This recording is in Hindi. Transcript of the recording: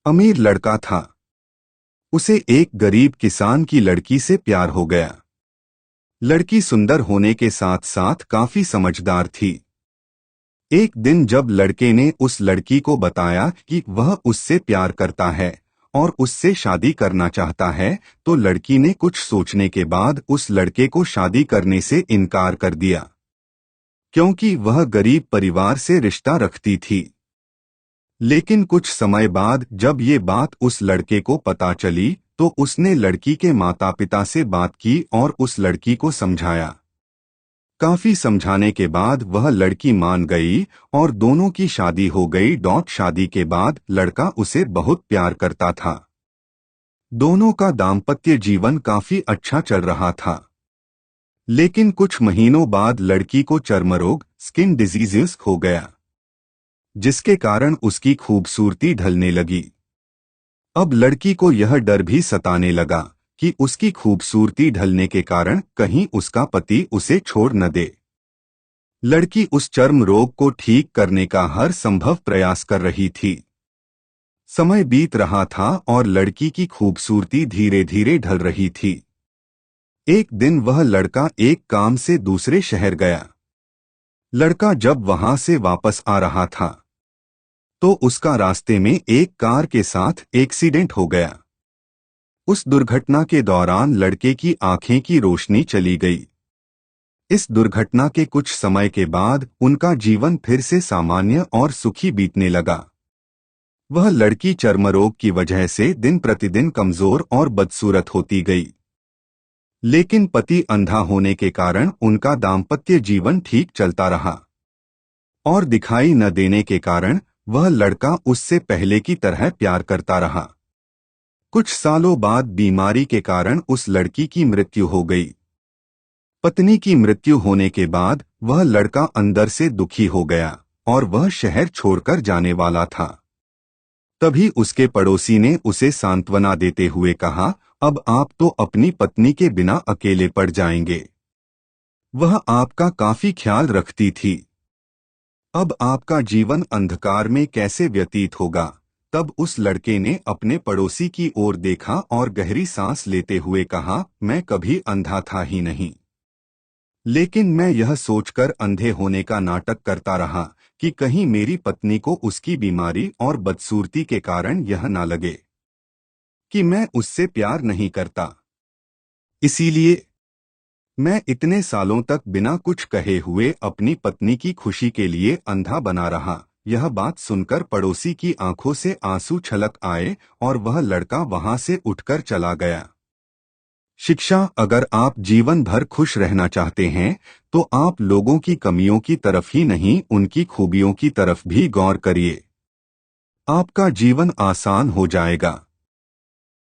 अमीर लड़का था। उसे एक गरीब किसान की लड़की से प्यार हो गया। लड़की सुंदर होने के साथ साथ काफी समझदार थी। एक दिन जब लड़के ने उस लड़की को बताया कि वह उससे प्यार करता है और उससे शादी करना चाहता है, तो लड़की ने कुछ सोचने के बाद उस लड़के को शादी करने से इनकार कर दिया, क्योंकि वह गरीब परिवार से रिश्ता रखती थी। लेकिन कुछ समय बाद जब ये बात उस लड़के को पता चली, तो उसने लड़की के माता पिता से बात की और उस लड़की को समझाया। काफी समझाने के बाद वह लड़की मान गई और दोनों की शादी हो गई। शादी के बाद लड़का उसे बहुत प्यार करता था। दोनों का दाम्पत्य जीवन काफी अच्छा चल रहा था। लेकिन कुछ महीनों बाद लड़की को चर्मरोग स्किन डिजीजेस हो गया, जिसके कारण उसकी खूबसूरती ढलने लगी। अब लड़की को यह डर भी सताने लगा कि उसकी खूबसूरती ढलने के कारण कहीं उसका पति उसे छोड़ न दे। लड़की उस चर्म रोग को ठीक करने का हर संभव प्रयास कर रही थी। समय बीत रहा था और लड़की की खूबसूरती धीरे धीरे ढल रही थी। एक दिन वह लड़का एक काम से दूसरे शहर गया। लड़का जब वहां से वापस आ रहा था, तो उसका रास्ते में एक कार के साथ एक्सीडेंट हो गया। उस दुर्घटना के दौरान लड़के की आंखें की रोशनी चली गई। इस दुर्घटना के कुछ समय के बाद उनका जीवन फिर से सामान्य और सुखी बीतने लगा। वह लड़की चर्मरोग की वजह से दिन प्रतिदिन कमजोर और बदसूरत होती गई। लेकिन पति अंधा होने के कारण उनका दाम्पत्य जीवन ठीक चलता रहा और दिखाई न देने के कारण वह लड़का उससे पहले की तरह प्यार करता रहा। कुछ सालों बाद बीमारी के कारण उस लड़की की मृत्यु हो गई। पत्नी की मृत्यु होने के बाद वह लड़का अंदर से दुखी हो गया और वह शहर छोड़कर जाने वाला था। तभी उसके पड़ोसी ने उसे सांत्वना देते हुए कहा, अब आप तो अपनी पत्नी के बिना अकेले पड़ जाएंगे। वह आपका काफी ख्याल रखती थी। अब आपका जीवन अंधकार में कैसे व्यतीत होगा। तब उस लड़के ने अपने पड़ोसी की ओर देखा और गहरी सांस लेते हुए कहा, मैं कभी अंधा था ही नहीं, लेकिन मैं यह सोचकर अंधे होने का नाटक करता रहा कि कहीं मेरी पत्नी को उसकी बीमारी और बदसूरती के कारण यह ना लगे कि मैं उससे प्यार नहीं करता। इसीलिए मैं इतने सालों तक बिना कुछ कहे हुए अपनी पत्नी की खुशी के लिए अंधा बना रहा। यह बात सुनकर पड़ोसी की आंखों से आंसू छलक आए और वह लड़का वहां से उठकर चला गया। शिक्षा, अगर आप जीवन भर खुश रहना चाहते हैं तो आप लोगों की कमियों की तरफ ही नहीं, उनकी खूबियों की तरफ भी गौर करिए। आपका जीवन आसान हो जाएगा।